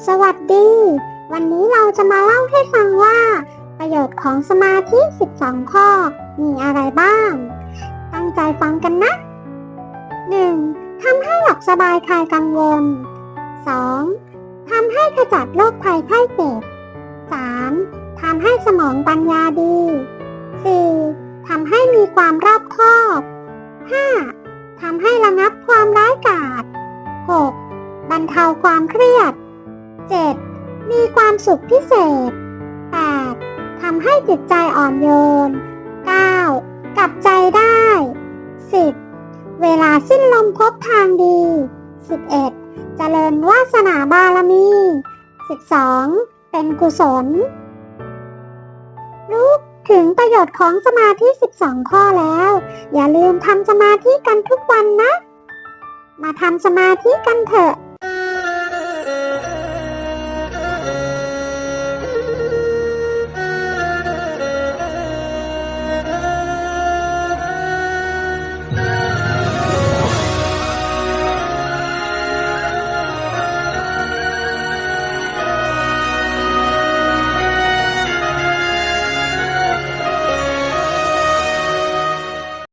สวัสดี วันนี้เราจะมาเล่าให้ฟังว่าประโยชน์ของสมาธิ 12 ข้อมีอะไรบ้าง ตั้งใจฟังกันนะ 1. ทำให้หลับสบายคลายกังวล 2. ทำให้ขจัดโรคภัยไข้เจ็บ 3. ทำให้สมองปัญญาดี 4. ทำให้มีความรอบคอบ 5. ทำให้ระงับความร้ายกาจ 6. บรรเทาความเครียด 7. มีความสุขพิเศษ 8. ทำให้จิตใจอ่อนโยน 9. กลับใจได้ 10. เวลาสิ้นลมพบทางดี 11. เจริญวาสนาบารมี 12. เป็นกุศลรู้ถึงประโยชน์ของสมาธิ 12 ข้อแล้ว อย่าลืมทำสมาธิกันทุกวันนะ มาทำสมาธิกันเถอะ